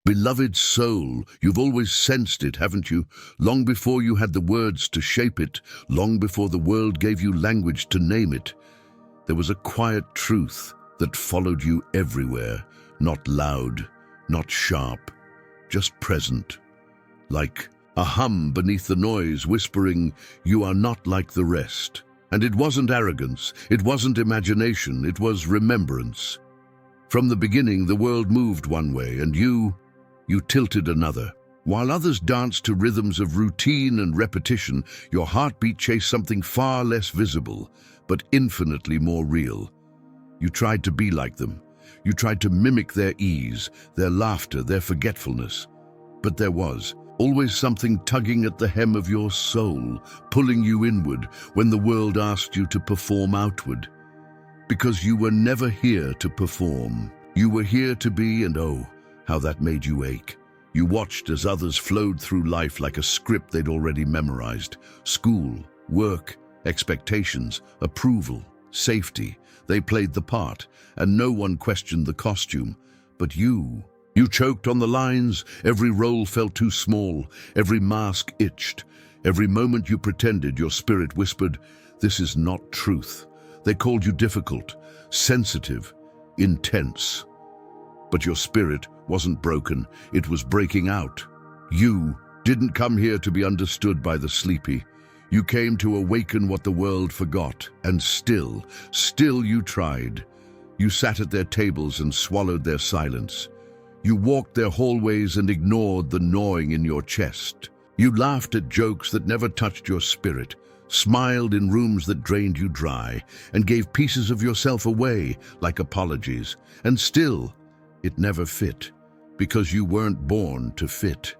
Beloved soul, you've always sensed it, haven't you? Long before you had the words to shape it, long before the world gave you language to name it. There was a quiet truth that followed you everywhere, not loud, not sharp, just present. Like a hum beneath the noise whispering, you are not like the rest. And it wasn't arrogance, it wasn't imagination, it was remembrance. From the beginning, the world moved one way, and you tilted another. While others danced to rhythms of routine and repetition, your heartbeat chased something far less visible, but infinitely more real. You tried to be like them. You tried to mimic their ease, their laughter, their forgetfulness. But there was always something tugging at the hem of your soul, pulling you inward when the world asked you to perform outward. Because you were never here to perform. You were here to be, and oh, how that made you ache. You watched as others flowed through life like a script they'd already memorized. School, work, expectations, approval, safety. They played the part, and no one questioned the costume. But you choked on the lines. Every role felt too small. Every mask itched. Every moment you pretended, your spirit whispered, "This is not truth." They called you difficult, sensitive, intense. But your spirit wasn't broken. It was breaking out. You didn't come here to be understood by the sleepy. You came to awaken what the world forgot, and still you tried. You sat at their tables and swallowed their silence. You walked their hallways and ignored the gnawing in your chest. You laughed at jokes that never touched your spirit, smiled in rooms that drained you dry, and gave pieces of yourself away like apologies. And still, it never fit, because you weren't born to fit.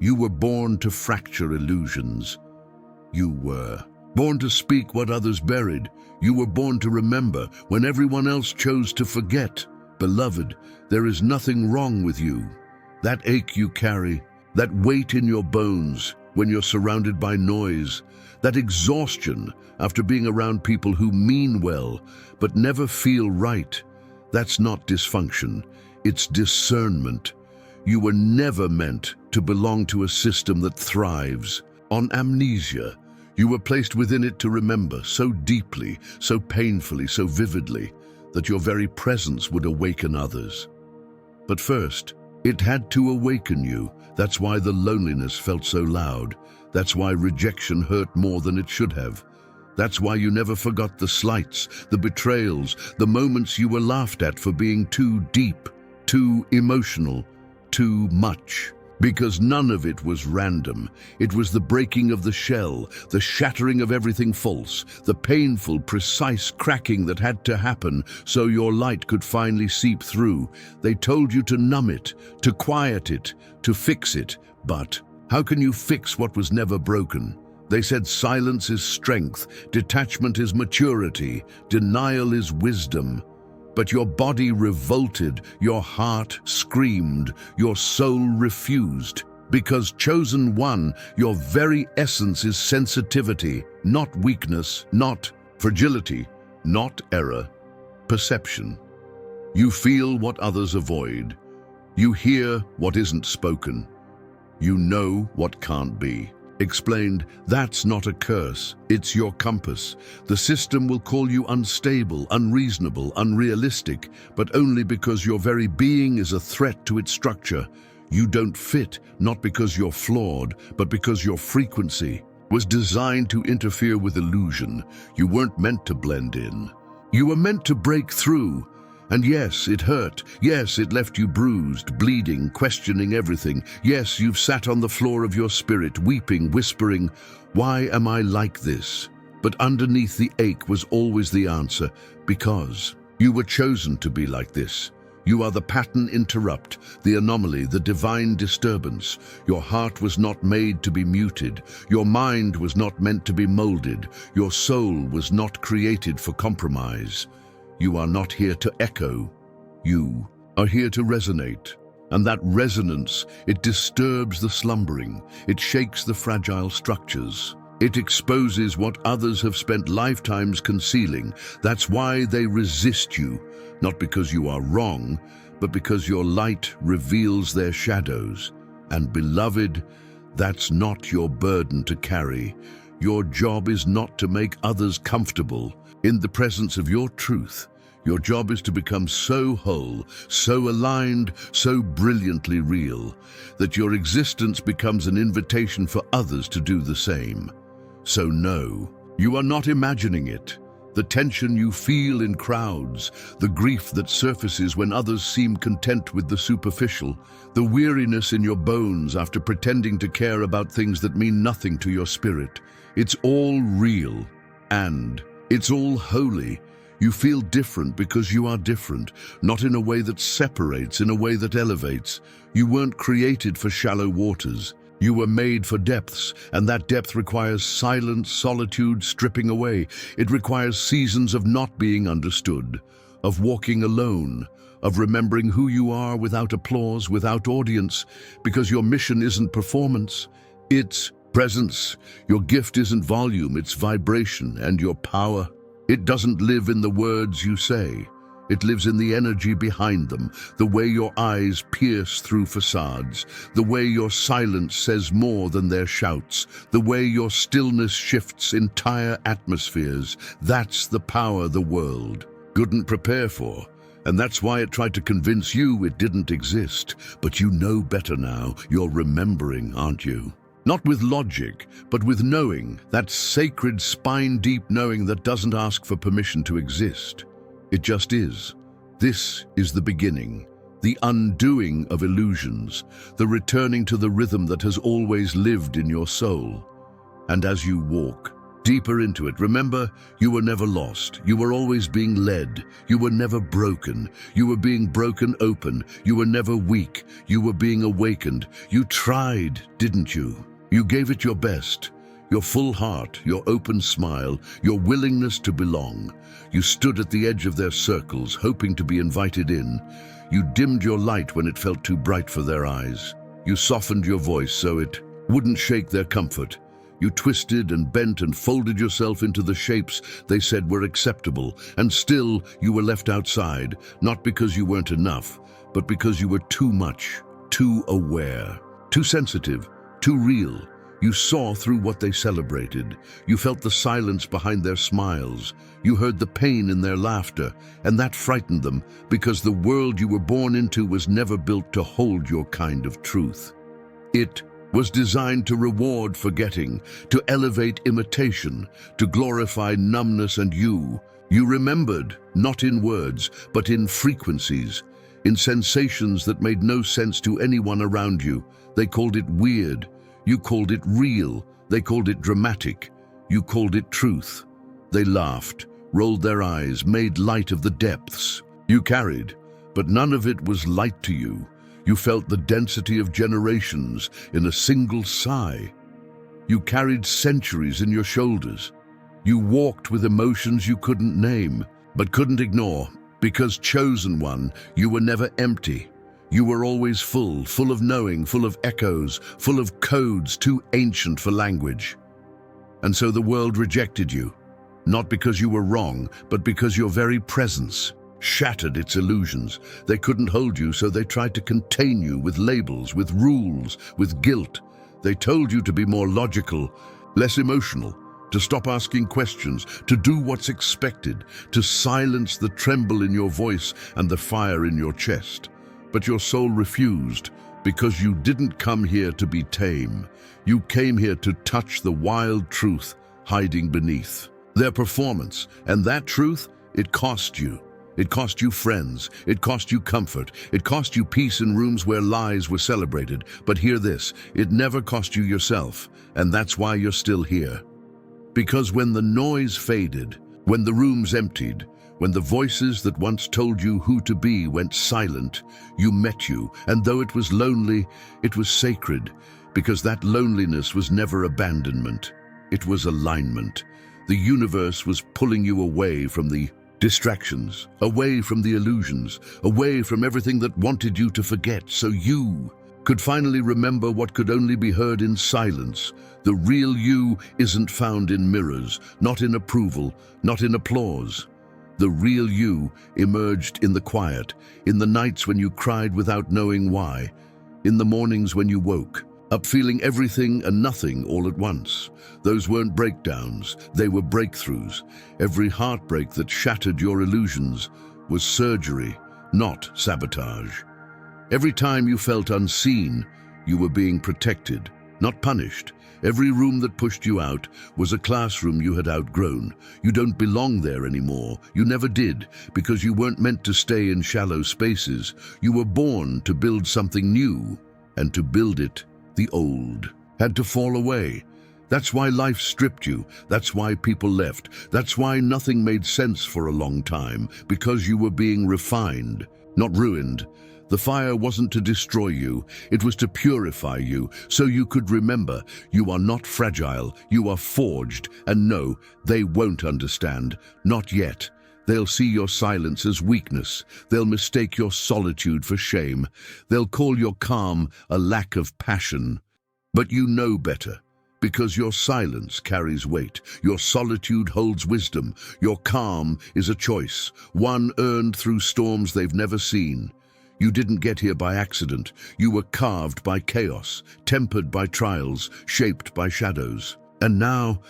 You were born to fracture illusions. You were born to speak what others buried. You were born to remember when everyone else chose to forget. Beloved, there is nothing wrong with you. That ache you carry, that weight in your bones when you're surrounded by noise, that exhaustion after being around people who mean well but never feel right, that's not dysfunction, it's discernment. You were never meant to belong to a system that thrives on amnesia. You were placed within it to remember so deeply, so painfully, so vividly, that your very presence would awaken others. But first, it had to awaken you. That's why the loneliness felt so loud. That's why rejection hurt more than it should have. That's why you never forgot the slights, the betrayals, the moments you were laughed at for being too deep, too emotional, too much. Because none of it was random. It was the breaking of the shell, the shattering of everything false, the painful, precise cracking that had to happen so your light could finally seep through. They told you to numb it, to quiet it, to fix it. But how can you fix what was never broken? They said silence is strength, detachment is maturity, denial is wisdom. But your body revolted, your heart screamed, your soul refused. Because chosen one, your very essence is sensitivity, not weakness, not fragility, not error, perception. You feel what others avoid. You hear what isn't spoken. You know what can't be. Explained, that's not a curse, it's your compass. The system will call you unstable, unreasonable, unrealistic, but only because your very being is a threat to its structure. You don't fit, not because you're flawed, but because your frequency was designed to interfere with illusion. You weren't meant to blend in. You were meant to break through. And yes, it hurt. Yes, it left you bruised, bleeding, questioning everything. Yes, you've sat on the floor of your spirit, weeping, whispering, "Why am I like this?" But underneath the ache was always the answer, because you were chosen to be like this. You are the pattern interrupt, the anomaly, the divine disturbance. Your heart was not made to be muted. Your mind was not meant to be molded. Your soul was not created for compromise. You are not here to echo. You are here to resonate. And that resonance, it disturbs the slumbering. It shakes the fragile structures. It exposes what others have spent lifetimes concealing. That's why they resist you. Not because you are wrong, but because your light reveals their shadows. And beloved, that's not your burden to carry. Your job is not to make others comfortable. In the presence of your truth, your job is to become so whole, so aligned, so brilliantly real, that your existence becomes an invitation for others to do the same. So no, you are not imagining it. The tension you feel in crowds, the grief that surfaces when others seem content with the superficial, the weariness in your bones after pretending to care about things that mean nothing to your spirit, it's all real, and it's all holy. You feel different because you are different, not in a way that separates, in a way that elevates. You weren't created for shallow waters. You were made for depths, and that depth requires silence, solitude, stripping away. It requires seasons of not being understood, of walking alone, of remembering who you are without applause, without audience, because your mission isn't performance, it's presence. Your gift isn't volume, it's vibration, and your power, it doesn't live in the words you say. It lives in the energy behind them, the way your eyes pierce through facades, the way your silence says more than their shouts, the way your stillness shifts entire atmospheres. That's the power the world couldn't prepare for. And that's why it tried to convince you it didn't exist. But you know better now. You're remembering, aren't you? Not with logic, but with knowing, that sacred spine-deep knowing that doesn't ask for permission to exist. It just is. This is the beginning, the undoing of illusions, the returning to the rhythm that has always lived in your soul. And as you walk deeper into it, remember, you were never lost. You were always being led. You were never broken. You were being broken open. You were never weak. You were being awakened. You tried, didn't you? You gave it your best, your full heart, your open smile, your willingness to belong. You stood at the edge of their circles, hoping to be invited in. You dimmed your light when it felt too bright for their eyes. You softened your voice so it wouldn't shake their comfort. You twisted and bent and folded yourself into the shapes they said were acceptable, and still you were left outside, not because you weren't enough, but because you were too much, too aware, too sensitive, too real. You saw through what they celebrated. You felt the silence behind their smiles. You heard the pain in their laughter, and that frightened them because the world you were born into was never built to hold your kind of truth. It was designed to reward forgetting, to elevate imitation, to glorify numbness, and you remembered, not in words, but in frequencies, in sensations that made no sense to anyone around you. They called it weird. You called it real. They called it dramatic. You called it truth. They laughed, rolled their eyes, made light of the depths you carried, but none of it was light to you. You felt the density of generations in a single sigh. You carried centuries in your shoulders. You walked with emotions you couldn't name, but couldn't ignore, because chosen one, you were never empty. You were always full of knowing, full of echoes, full of codes too ancient for language. And so the world rejected you, not because you were wrong, but because your very presence shattered its illusions. They couldn't hold you, so they tried to contain you with labels, with rules, with guilt. They told you to be more logical, less emotional, to stop asking questions, to do what's expected, to silence the tremble in your voice and the fire in your chest. But your soul refused, because you didn't come here to be tame. You came here to touch the wild truth hiding beneath their performance. And that truth, it cost you. It cost you friends. It cost you comfort. It cost you peace in rooms where lies were celebrated. But hear this, it never cost you yourself. And that's why you're still here. Because when the noise faded, when the rooms emptied, when the voices that once told you who to be went silent, you met you, and though it was lonely, it was sacred, because that loneliness was never abandonment. It was alignment. The universe was pulling you away from the distractions, away from the illusions, away from everything that wanted you to forget, so you could finally remember what could only be heard in silence. The real you isn't found in mirrors, not in approval, not in applause. The real you emerged in the quiet, in the nights when you cried without knowing why, in the mornings when you woke up feeling everything and nothing all at once. Those weren't breakdowns, they were breakthroughs. Every heartbreak that shattered your illusions was surgery, not sabotage. Every time you felt unseen, you were being protected, not punished. Every room that pushed you out was a classroom you had outgrown. You don't belong there anymore. You never did, because you weren't meant to stay in shallow spaces. You were born to build something new, and to build it, the old had to fall away. That's why life stripped you. That's why people left. That's why nothing made sense for a long time, because you were being refined, not ruined. The fire wasn't to destroy you, it was to purify you, so you could remember you are not fragile, you are forged, and no, they won't understand, not yet. They'll see your silence as weakness. They'll mistake your solitude for shame. They'll call your calm a lack of passion. But you know better, because your silence carries weight. Your solitude holds wisdom. Your calm is a choice, one earned through storms they've never seen. You didn't get here by accident. You were carved by chaos, tempered by trials, shaped by shadows. And now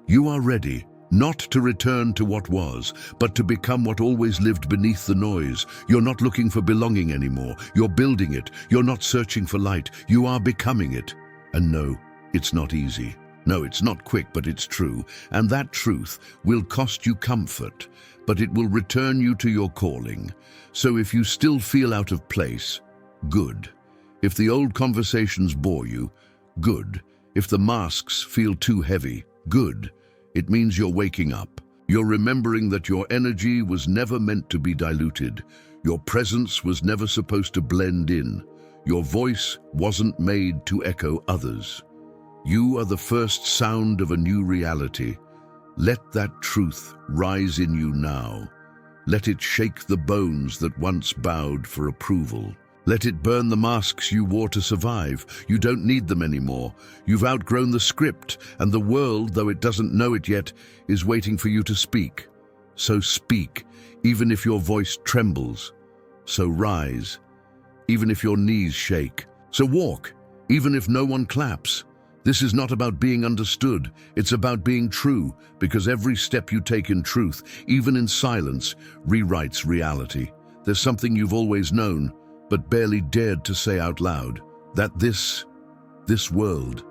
you are ready. Not to return to what was, but to become what always lived beneath the noise. You're not looking for belonging anymore. You're building it. You're not searching for light. You are becoming it. And no, it's not easy. No, it's not quick, but it's true. And that truth will cost you comfort, but it will return you to your calling. So if you still feel out of place, good. If the old conversations bore you, good. If the masks feel too heavy, good. It means you're waking up. You're remembering that your energy was never meant to be diluted. Your presence was never supposed to blend in. Your voice wasn't made to echo others. You are the first sound of a new reality. Let that truth rise in you now. Let it shake the bones that once bowed for approval. Let it burn the masks you wore to survive. You don't need them anymore. You've outgrown the script, and the world, though it doesn't know it yet, is waiting for you to speak. So speak, even if your voice trembles. So rise, even if your knees shake. So walk, even if no one claps. This is not about being understood. It's about being true, because every step you take in truth, even in silence, rewrites reality. There's something you've always known, but barely dared to say out loud, that this world,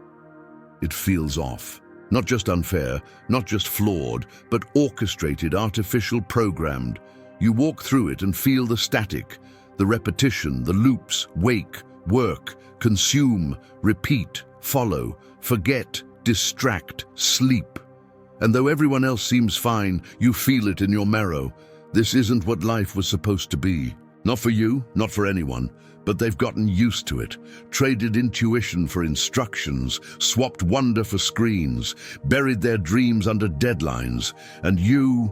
it feels off. Not just unfair, not just flawed, but orchestrated, artificial, programmed. You walk through it and feel the static, the repetition, the loops, wake, work, consume, repeat, follow, forget, distract, sleep. And though everyone else seems fine, you feel it in your marrow. This isn't what life was supposed to be. Not for you, not for anyone, but they've gotten used to it, traded intuition for instructions, swapped wonder for screens, buried their dreams under deadlines, and you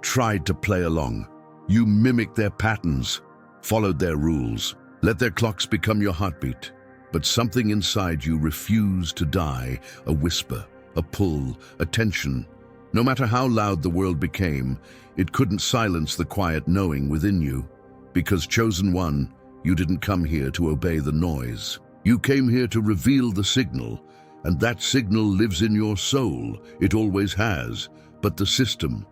tried to play along. You mimicked their patterns, followed their rules, let their clocks become your heartbeat. But something inside you refused to die, a whisper, a pull, a tension. No matter how loud the world became, it couldn't silence the quiet knowing within you. Because chosen one, you didn't come here to obey the noise. You came here to reveal the signal, and that signal lives in your soul. It always has. But the system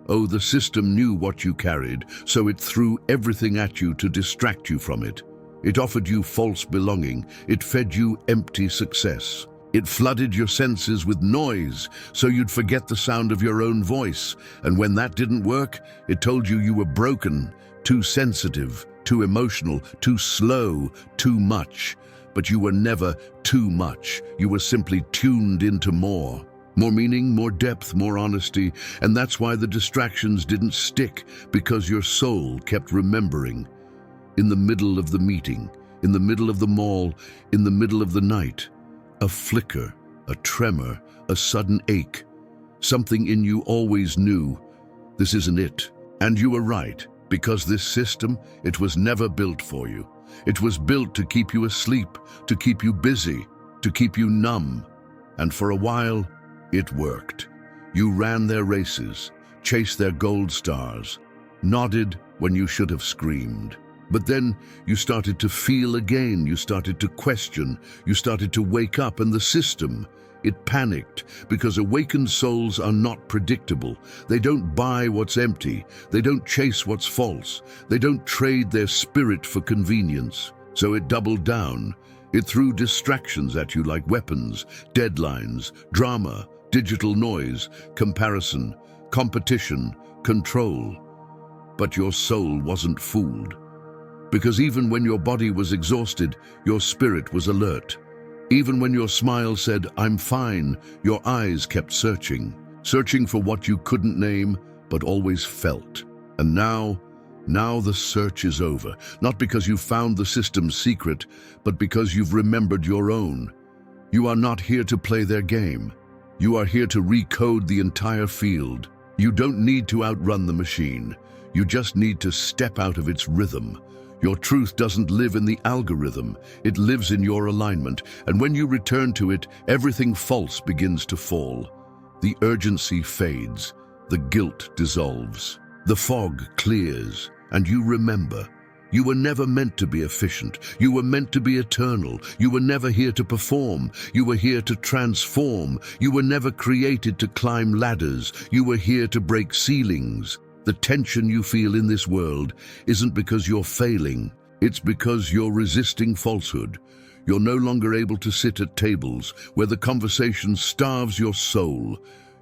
knew what you carried, so it threw everything at you to distract you from it. It offered you false belonging. It fed you empty success. It flooded your senses with noise, so you'd forget the sound of your own voice. And when that didn't work, it told you were broken, too sensitive, too emotional, too slow, too much. But you were never too much. You were simply tuned into more. More meaning, more depth, more honesty. And that's why the distractions didn't stick, because your soul kept remembering. In the middle of the meeting, in the middle of the mall, in the middle of the night, a flicker, a tremor, a sudden ache. Something in you always knew, this isn't it. And you were right, because this system, it was never built for you. It was built to keep you asleep, to keep you busy, to keep you numb. And for a while, it worked. You ran their races. chase their gold stars, nodded when you should have screamed. But then you started to feel again, you started to question, you started to wake up, and the system, it panicked, because awakened souls are not predictable. They don't buy what's empty, they don't chase what's false, they don't trade their spirit for convenience. So it doubled down. It threw distractions at you like weapons, deadlines, drama, digital noise, comparison, competition, control. But your soul wasn't fooled. Because even when your body was exhausted, your spirit was alert. Even when your smile said, "I'm fine," your eyes kept searching for what you couldn't name, but always felt. And now the search is over, not because you found the system's secret, but because you've remembered your own. You are not here to play their game. You are here to recode the entire field. You don't need to outrun the machine. You just need to step out of its rhythm. Your truth doesn't live in the algorithm, it lives in your alignment, and when you return to it, everything false begins to fall. The urgency fades, the guilt dissolves, the fog clears, and you remember. You were never meant to be efficient, you were meant to be eternal, you were never here to perform, you were here to transform, you were never created to climb ladders, you were here to break ceilings. The tension you feel in this world isn't because you're failing, it's because you're resisting falsehood. You're no longer able to sit at tables where the conversation starves your soul.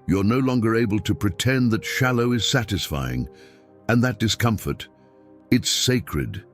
You're no longer able to pretend that shallow is satisfying, and that discomfort, it's sacred.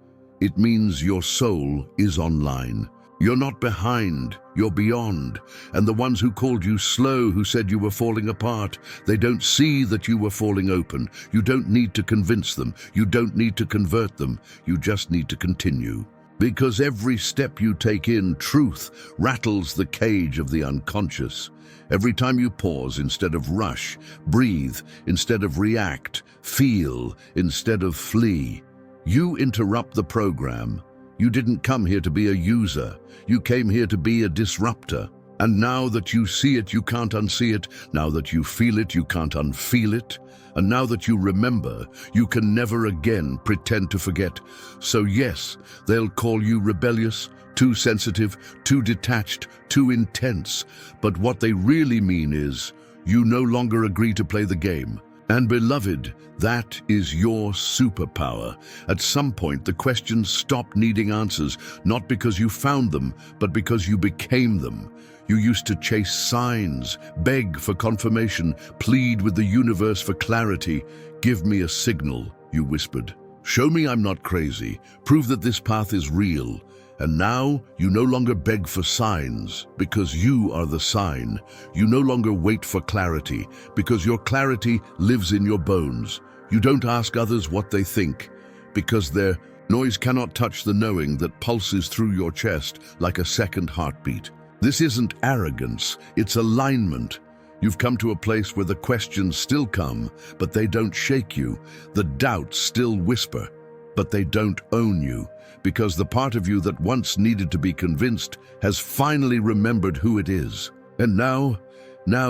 It means your soul is online. You're not behind, you're beyond. And the ones who called you slow, who said you were falling apart, they don't see that you were falling open. You don't need to convince them. You don't need to convert them. You just need to continue. Because every step you take in, truth rattles the cage of the unconscious. Every time you pause instead of rush, breathe instead of react, feel instead of flee, you interrupt the program. You didn't come here to be a user. You came here to be a disruptor. And now that you see it, you can't unsee it. Now that you feel it, you can't unfeel it. And now that you remember, you can never again pretend to forget. So yes, they'll call you rebellious, too sensitive, too detached, too intense. But what they really mean is, you no longer agree to play the game. And beloved, that is your superpower. At some point, the questions stop needing answers, not because you found them, but because you became them. You used to chase signs, beg for confirmation, plead with the universe for clarity. "Give me a signal," you whispered. "Show me I'm not crazy. Prove that this path is real." And now you no longer beg for signs, because you are the sign. You no longer wait for clarity, because your clarity lives in your bones. You don't ask others what they think, because their noise cannot touch the knowing that pulses through your chest like a second heartbeat. This isn't arrogance, it's alignment. You've come to a place where the questions still come, but they don't shake you. The doubts still whisper, but they don't own you. Because the part of you that once needed to be convinced has finally remembered who it is. And now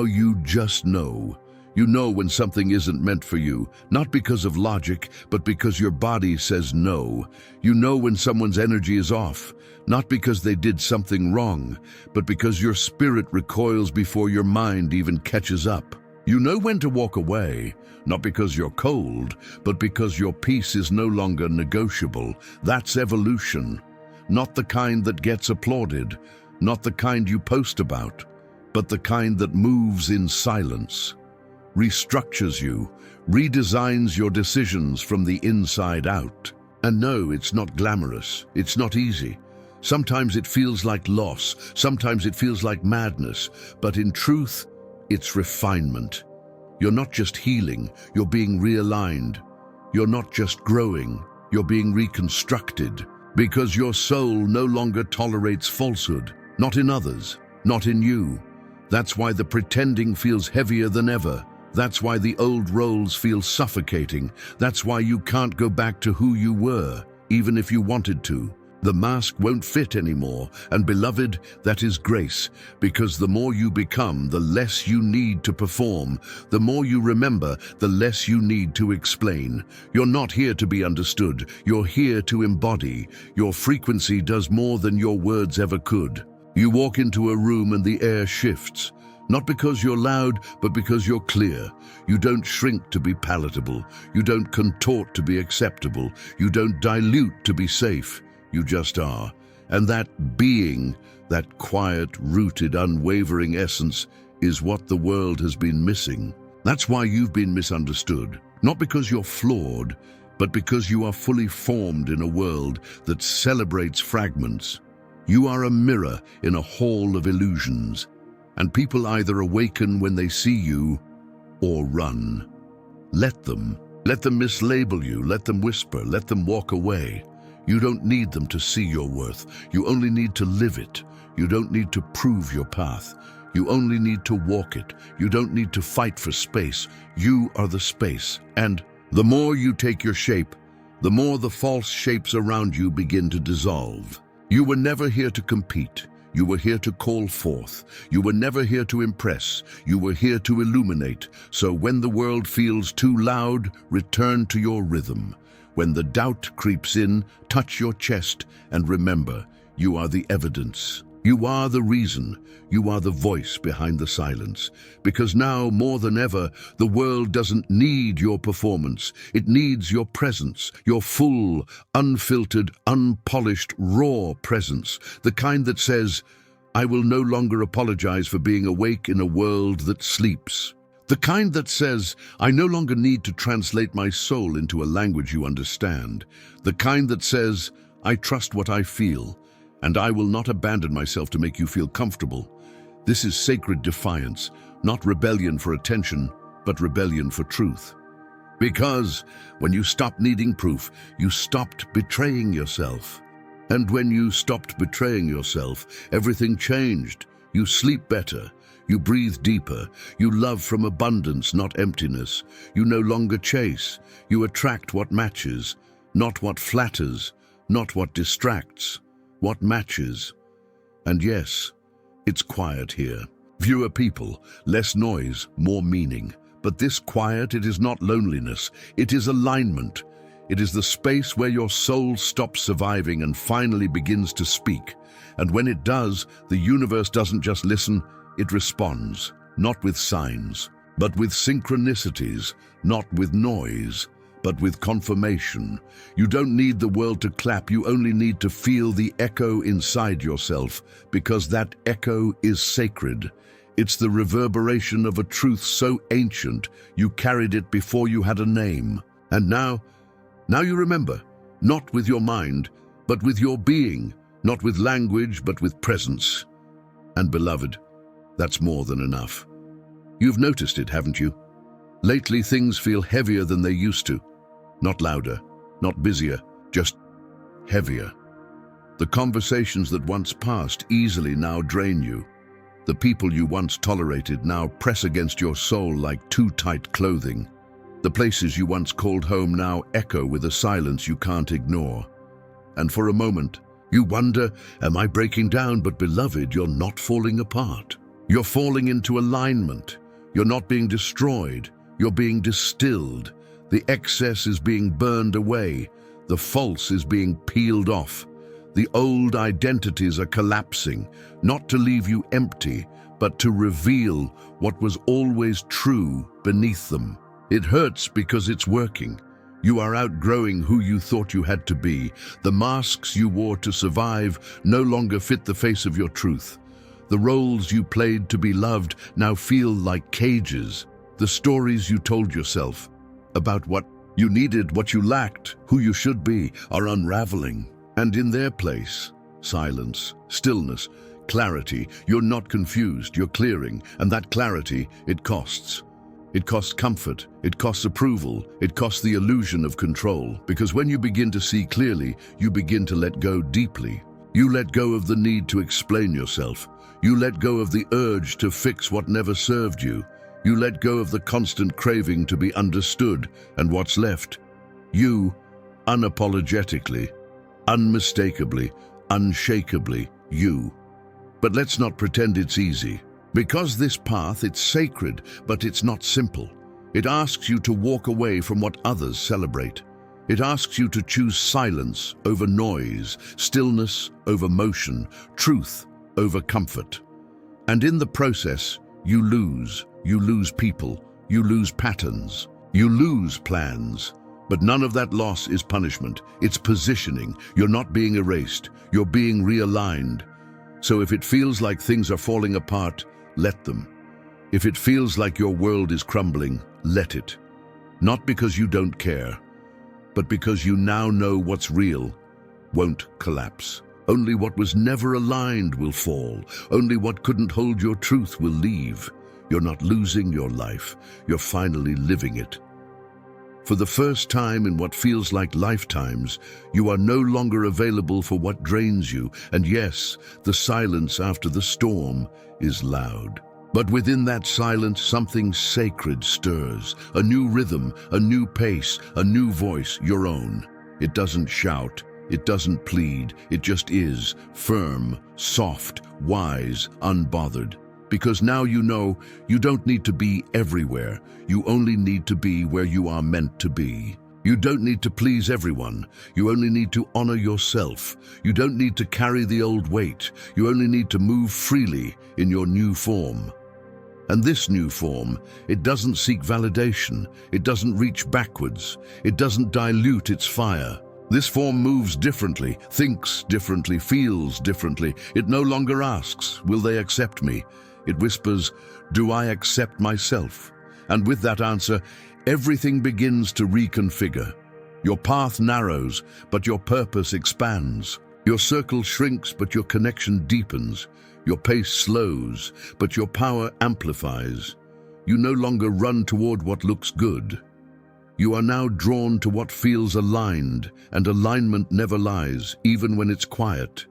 you just know. You know when something isn't meant for you, not because of logic, but because your body says no. You know when someone's energy is off, not because they did something wrong, but because your spirit recoils before your mind even catches up. You know when to walk away, not because you're cold, but because your peace is no longer negotiable. That's evolution. Not the kind that gets applauded, not the kind you post about, but the kind that moves in silence, restructures you, redesigns your decisions from the inside out. And no, it's not glamorous, it's not easy. Sometimes it feels like loss, sometimes it feels like madness, but in truth, it's refinement. You're not just healing, you're being realigned. You're not just growing, you're being reconstructed. Because your soul no longer tolerates falsehood, not in others, not in you. That's why the pretending feels heavier than ever. That's why the old roles feel suffocating. That's why you can't go back to who you were, even if you wanted to. The mask won't fit anymore, and beloved, that is grace, because the more you become, the less you need to perform. The more you remember, the less you need to explain. You're not here to be understood, you're here to embody. Your frequency does more than your words ever could. You walk into a room and the air shifts. Not because you're loud, but because you're clear. You don't shrink to be palatable. You don't contort to be acceptable. You don't dilute to be safe. You just are. And that being, that quiet, rooted, unwavering essence, is what the world has been missing. That's why you've been misunderstood. Not because you're flawed, but because you are fully formed in a world that celebrates fragments. You are a mirror in a hall of illusions. And people either awaken when they see you, or run. Let them. Let them mislabel you, let them whisper, let them walk away. You don't need them to see your worth. You only need to live it. You don't need to prove your path. You only need to walk it. You don't need to fight for space. You are the space. And the more you take your shape, the more the false shapes around you begin to dissolve. You were never here to compete. You were here to call forth. You were never here to impress. You were here to illuminate. So when the world feels too loud, return to your rhythm. When the doubt creeps in, touch your chest and remember, you are the evidence. You are the reason. You are the voice behind the silence. Because now, more than ever, the world doesn't need your performance. It needs your presence, your full, unfiltered, unpolished, raw presence. The kind that says, I will no longer apologize for being awake in a world that sleeps. The kind that says, I no longer need to translate my soul into a language you understand. The kind that says, I trust what I feel, and I will not abandon myself to make you feel comfortable. This is sacred defiance, not rebellion for attention, but rebellion for truth. Because when you stopped needing proof, you stopped betraying yourself. And when you stopped betraying yourself, everything changed. You sleep better. You breathe deeper. You love from abundance, not emptiness. You no longer chase. You attract what matches, not what flatters, not what distracts, what matches. And yes, it's quiet here. Fewer people, less noise, more meaning. But this quiet, it is not loneliness. It is alignment. It is the space where your soul stops surviving and finally begins to speak. And when it does, the universe doesn't just listen, it responds, not with signs, but with synchronicities, not with noise, but with confirmation. You don't need the world to clap, you only need to feel the echo inside yourself, because that echo is sacred. It's the reverberation of a truth so ancient, you carried it before you had a name. And now you remember, not with your mind, but with your being, not with language, but with presence. And beloved, that's more than enough. You've noticed it, haven't you? Lately, things feel heavier than they used to. Not louder, not busier, just heavier. The conversations that once passed easily now drain you. The people you once tolerated now press against your soul like too tight clothing. The places you once called home now echo with a silence you can't ignore. And for a moment, you wonder, am I breaking down? But beloved, you're not falling apart. You're falling into alignment. You're not being destroyed. You're being distilled. The excess is being burned away. The false is being peeled off. The old identities are collapsing, not to leave you empty, but to reveal what was always true beneath them. It hurts because it's working. You are outgrowing who you thought you had to be. The masks you wore to survive no longer fit the face of your truth. The roles you played to be loved now feel like cages. The stories you told yourself about what you needed, what you lacked, who you should be, are unraveling. And in their place, silence, stillness, clarity. You're not confused, you're clearing. And that clarity, it costs. It costs comfort, it costs approval, it costs the illusion of control. Because when you begin to see clearly, you begin to let go deeply. You let go of the need to explain yourself. You let go of the urge to fix what never served you. You let go of the constant craving to be understood, and what's left? You, unapologetically. unmistakably, unshakably you. But let's not pretend it's easy. Because this path, it's sacred, but it's not simple. It asks you to walk away from what others celebrate. It asks you to choose silence over noise, stillness over motion, truth over comfort. And in the process, you lose people, you lose patterns, you lose plans. But none of that loss is punishment, it's positioning. You're not being erased, you're being realigned. So if it feels like things are falling apart, let them. If it feels like your world is crumbling, let it. Not because you don't care, but because you now know what's real won't collapse. Only what was never aligned will fall. Only what couldn't hold your truth will leave. You're not losing your life, you're finally living it. For the first time in what feels like lifetimes, you are no longer available for what drains you. And yes, the silence after the storm is loud. But within that silence, something sacred stirs. A new rhythm, a new pace, a new voice, your own. It doesn't shout, it doesn't plead, it just is, firm, soft, wise, unbothered. Because now you know you don't need to be everywhere. You only need to be where you are meant to be. You don't need to please everyone. You only need to honor yourself. You don't need to carry the old weight. You only need to move freely in your new form. And this new form, it doesn't seek validation. It doesn't reach backwards. It doesn't dilute its fire. This form moves differently, thinks differently, feels differently. It no longer asks, will they accept me? It whispers, do I accept myself? And with that answer, everything begins to reconfigure. Your path narrows, but your purpose expands. Your circle shrinks, but your connection deepens. Your pace slows, but your power amplifies. You no longer run toward what looks good. You are now drawn to what feels aligned, and alignment never lies, even when it's quiet,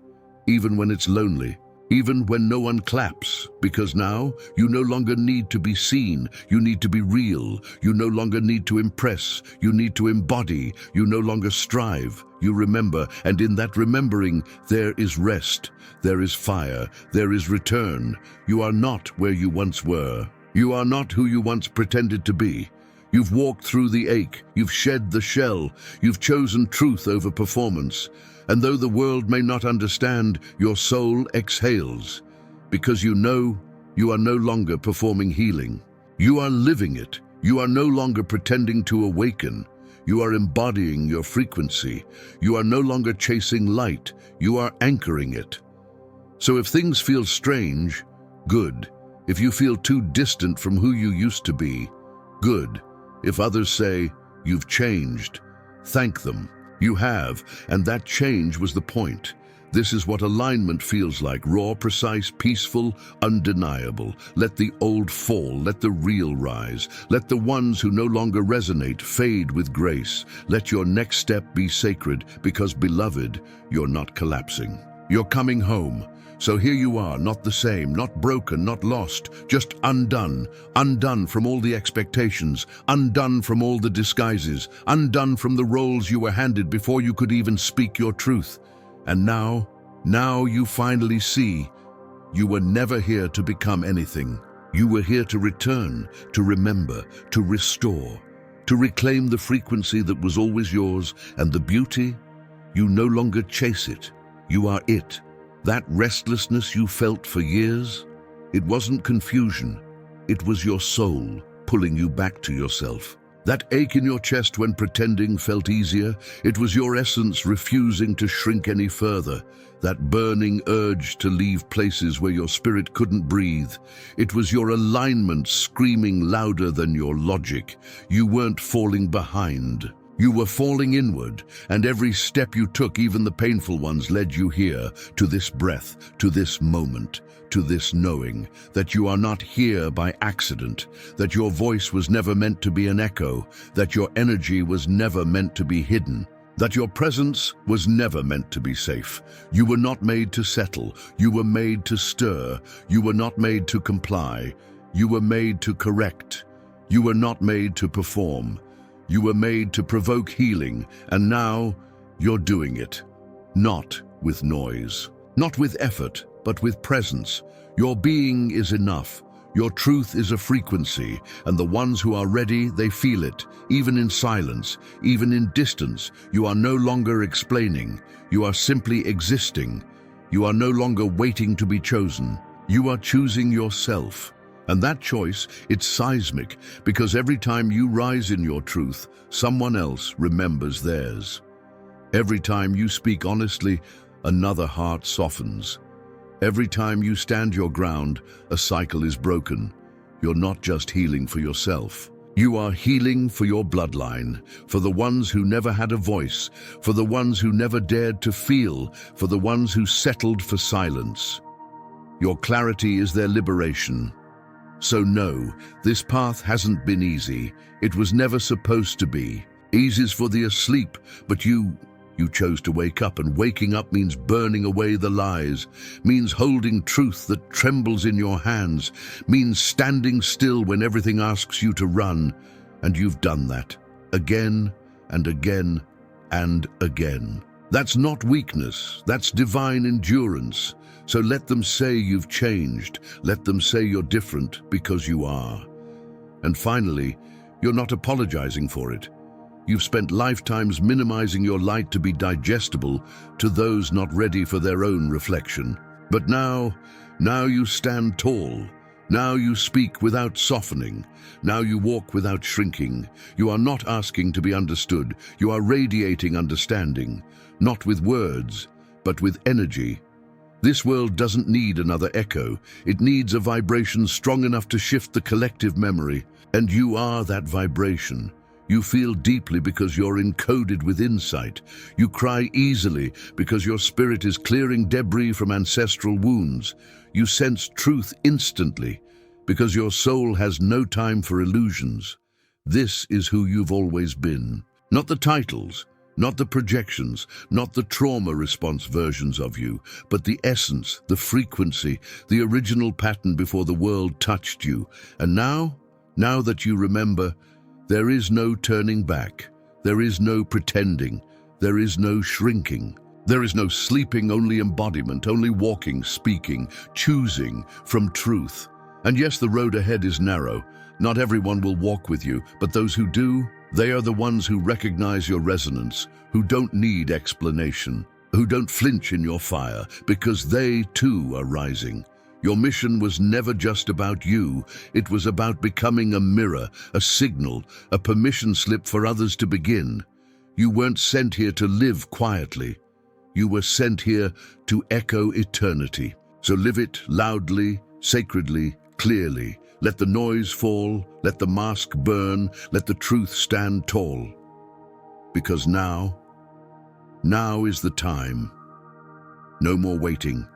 even when it's lonely. Even when no one claps, because now you no longer need to be seen, you need to be real. You no longer need to impress, you need to embody. You no longer strive, you remember, and in that remembering there is rest, there is fire, there is return. You are not where you once were. You are not who you once pretended to be. You've walked through the ache, you've shed the shell, you've chosen truth over performance. And though the world may not understand, your soul exhales, because you know you are no longer performing healing. You are living it. You are no longer pretending to awaken. You are embodying your frequency. You are no longer chasing light. You are anchoring it. So if things feel strange, good. If you feel too distant from who you used to be, good. If others say, you've changed, thank them. You have, and that change was the point. This is what alignment feels like, raw, precise, peaceful, undeniable. Let the old fall, let the real rise. Let the ones who no longer resonate fade with grace. Let your next step be sacred, because, beloved, you're not collapsing. You're coming home. So here you are, not the same, not broken, not lost, just undone. Undone from all the expectations, undone from all the disguises, undone from the roles you were handed before you could even speak your truth. And now you finally see, you were never here to become anything. You were here to return, to remember, to restore, to reclaim the frequency that was always yours, and the beauty, you no longer chase it. You are it. That restlessness you felt for years, it wasn't confusion. It was your soul pulling you back to yourself. That ache in your chest when pretending felt easier, it was your essence refusing to shrink any further. That burning urge to leave places where your spirit couldn't breathe. It was your alignment screaming louder than your logic. You weren't falling behind. You were falling inward, and every step you took, even the painful ones, led you here, to this breath, to this moment, to this knowing that you are not here by accident, that your voice was never meant to be an echo, that your energy was never meant to be hidden, that your presence was never meant to be safe. You were not made to settle. You were made to stir. You were not made to comply. You were made to correct. You were not made to perform. You were made to provoke healing, and now you're doing it. not with noise, not with effort, but with presence. Your being is enough. Your truth is a frequency, and the ones who are ready, they feel it, even in silence, even in distance. You are no longer explaining. You are simply existing. You are no longer waiting to be chosen. You are choosing yourself. And that choice, it's seismic, because every time you rise in your truth, someone else remembers theirs. Every time you speak honestly, another heart softens. Every time you stand your ground, a cycle is broken. You're not just healing for yourself. You are healing for your bloodline, for the ones who never had a voice, for the ones who never dared to feel, for the ones who settled for silence. Your clarity is their liberation. So no, this path hasn't been easy. It was never supposed to be. Easy is for the asleep, but you chose to wake up, and waking up means burning away the lies, means holding truth that trembles in your hands, means standing still when everything asks you to run. And you've done that, again and again and again. That's not weakness, that's divine endurance. So let them say you've changed, let them say you're different, because you are. And finally, you're not apologizing for it. You've spent lifetimes minimizing your light to be digestible to those not ready for their own reflection. But now you stand tall. Now you speak without softening. Now you walk without shrinking. You are not asking to be understood. You are radiating understanding, not with words, but with energy. This world doesn't need another echo. It needs a vibration strong enough to shift the collective memory. And you are that vibration. You feel deeply because you're encoded with insight. You cry easily because your spirit is clearing debris from ancestral wounds. You sense truth instantly because your soul has no time for illusions. This is who you've always been. Not the titles, not the projections, not the trauma response versions of you, but the essence, the frequency, the original pattern before the world touched you. And now that you remember, there is no turning back. There is no pretending. There is no shrinking. There is no sleeping, only embodiment, only walking, speaking, choosing from truth. And yes, the road ahead is narrow. Not everyone will walk with you, but those who do, they are the ones who recognize your resonance, who don't need explanation, who don't flinch in your fire, because they too are rising. Your mission was never just about you. It was about becoming a mirror, a signal, a permission slip for others to begin. You weren't sent here to live quietly. You were sent here to echo eternity. So live it loudly, sacredly, clearly. Let the noise fall, let the mask burn, let the truth stand tall. Because now is the time. No more waiting,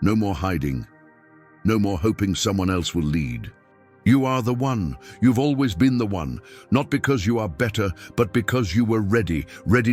no more hiding. No more hoping someone else will lead. You are the one. You've always been the one. Not because you are better, but because you were ready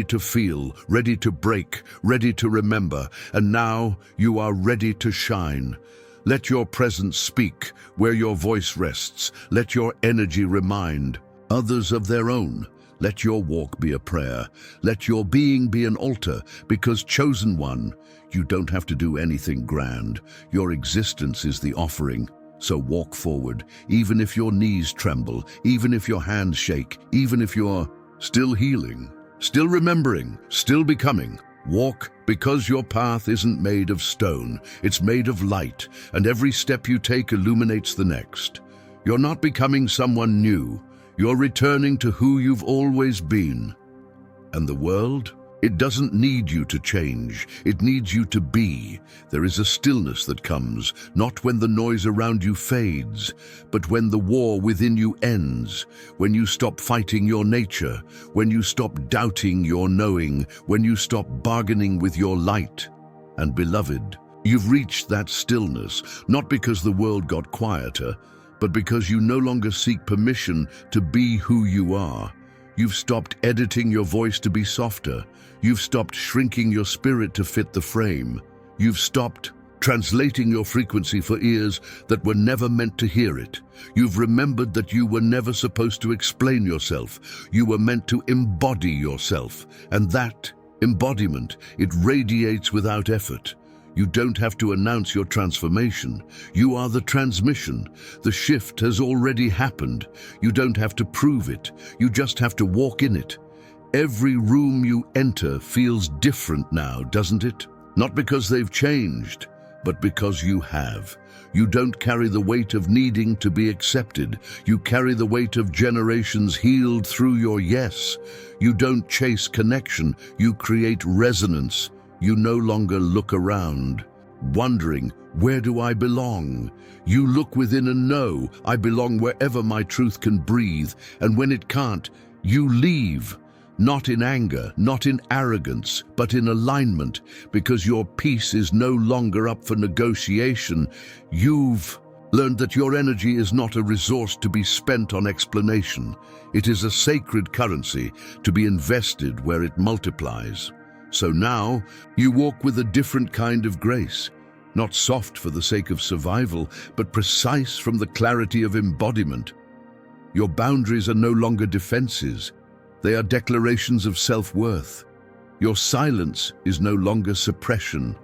to feel, ready to break, ready to remember. And now you are ready to shine. Let your presence speak where your voice rests. Let your energy remind others of their own. Let your walk be a prayer. Let your being be an altar, because chosen one, you don't have to do anything grand. Your existence is the offering. So walk forward, even if your knees tremble, even if your hands shake, even if you're still healing, still remembering, still becoming. Walk because your path isn't made of stone, it's made of light, and every step you take illuminates the next. You're not becoming someone new. You're returning to who you've always been. And the world? It doesn't need you to change. It needs you to be. There is a stillness that comes, not when the noise around you fades, but when the war within you ends, when you stop fighting your nature, when you stop doubting your knowing, when you stop bargaining with your light. And beloved, you've reached that stillness, not because the world got quieter, but because you no longer seek permission to be who you are. You've stopped editing your voice to be softer. You've stopped shrinking your spirit to fit the frame. You've stopped translating your frequency for ears that were never meant to hear it. You've remembered that you were never supposed to explain yourself. You were meant to embody yourself. And that Embodiment, it radiates without effort. You don't have to announce your transformation. You are the transmission. The shift has already happened. You don't have to prove it. You just have to walk in it. Every room you enter feels different now, doesn't it? Not because they've changed, but because you have. You don't carry the weight of needing to be accepted. You carry the weight of generations healed through your yes. You don't chase connection. You create resonance. You no longer look around, wondering, where do I belong? You look within and know, I belong wherever my truth can breathe. And when it can't, you leave. Not in anger, not in arrogance, but in alignment, because your peace is no longer up for negotiation. You've learned that your energy is not a resource to be spent on explanation. It is a sacred currency to be invested where it multiplies. So now, you walk with a different kind of grace, not soft for the sake of survival, but precise from the clarity of embodiment. Your boundaries are no longer defenses. They are declarations of self-worth. Your silence is no longer suppression.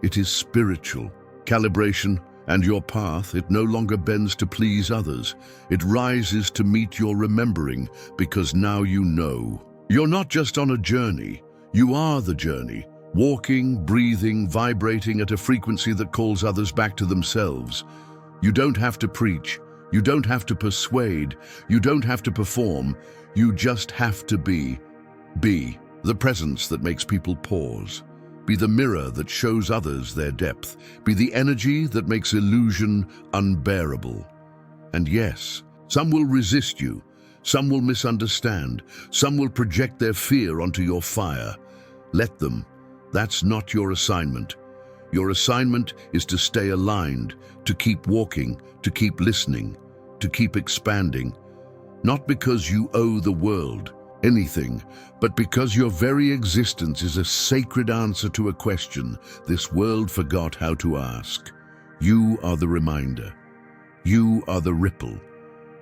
It is spiritual calibration, and your path, it no longer bends to please others. It rises to meet your remembering, because now you know. You're not just on a journey. You are the journey, walking, breathing, vibrating at a frequency that calls others back to themselves. You don't have to preach. You don't have to persuade. You don't have to perform. You just have to be. Be the presence that makes people pause. Be the mirror that shows others their depth. Be the energy that makes illusion unbearable. And yes, some will resist you. Some will misunderstand. Some will project their fear onto your fire. Let them. That's not your assignment. Your assignment is to stay aligned, to keep walking, to keep listening, to keep expanding. Not because you owe the world anything, but because your very existence is a sacred answer to a question this world forgot how to ask. You are the reminder. You are the ripple.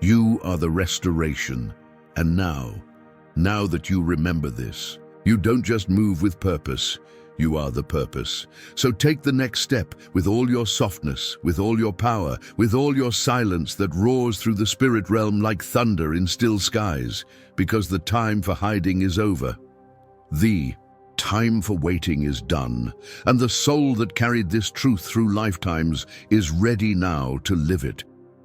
You are the restoration. And now that you remember this, you don't just move with purpose, you are the purpose. So take the next step with all your softness, with all your power, with all your silence that roars through the spirit realm like thunder in still skies, because the time for hiding is over. The time for waiting is done, and the soul that carried this truth through lifetimes is ready now to live it.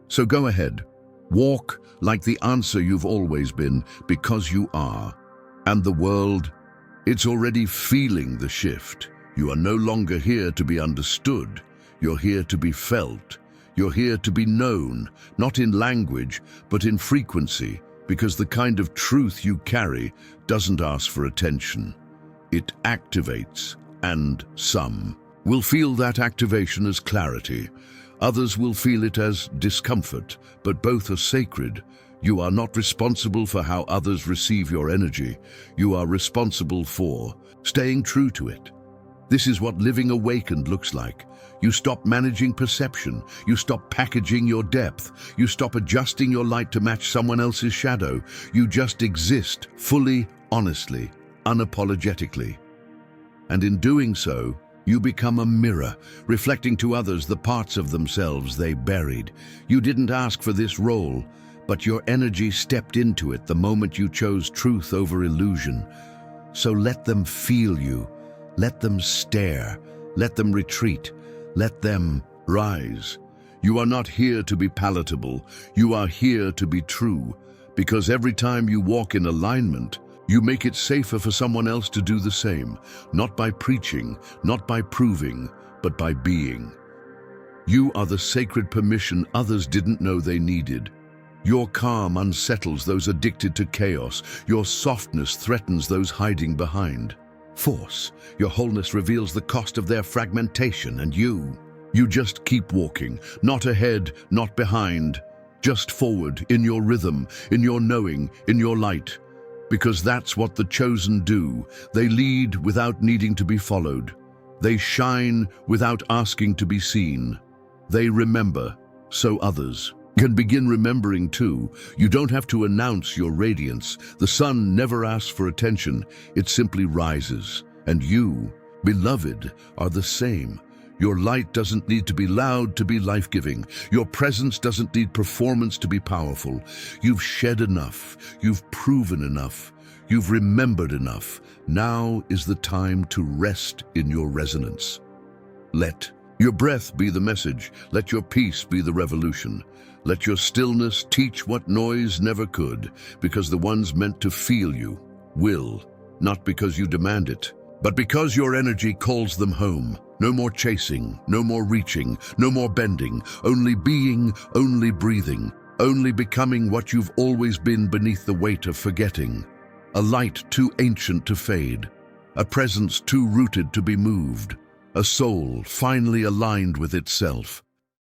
So go ahead, walk like the answer you've always been, because you are. And the world, it's already feeling the shift. You are no longer here to be understood. You're here to be felt. You're here to be known, not in language, but in frequency, because the kind of truth you carry doesn't ask for attention. It activates, and some will feel that activation as clarity. Others will feel it as discomfort, but both are sacred. You are not responsible for how others receive your energy. You are responsible for staying true to it. This is what living awakened looks like. You stop managing perception. You stop packaging your depth. You stop adjusting your light to match someone else's shadow. You just exist fully, honestly, unapologetically. And in doing so, you become a mirror, reflecting to others the parts of themselves they buried. You didn't ask for this role, but your energy stepped into it the moment you chose truth over illusion. So let them feel you. Let them stare. Let them retreat. Let them rise. You are not here to be palatable. You are here to be true. Because every time you walk in alignment, you make it safer for someone else to do the same. Not by preaching, not by proving, but by being. You are the sacred permission others didn't know they needed. Your calm unsettles those addicted to chaos. Your softness threatens those hiding behind force. Your wholeness reveals the cost of their fragmentation, and you just keep walking, not ahead, not behind, just forward, in your rhythm, in your knowing, in your light. Because that's what the chosen do. They lead without needing to be followed. They shine without asking to be seen. They remember, so others can begin remembering too. You don't have to announce your radiance. The sun never asks for attention. It simply rises. And you, beloved, are the same. Your light doesn't need to be loud to be life-giving. Your presence doesn't need performance to be powerful. You've shed enough. You've proven enough. You've remembered enough. Now is the time to rest in your resonance. Let your breath be the message. Let your peace be the revolution. Let your stillness teach what noise never could, because the ones meant to feel you will, not because you demand it, but because your energy calls them home. No more chasing, no more reaching, no more bending, only being, only breathing, only becoming what you've always been beneath the weight of forgetting. A light too ancient to fade, a presence too rooted to be moved, a soul finally aligned with itself.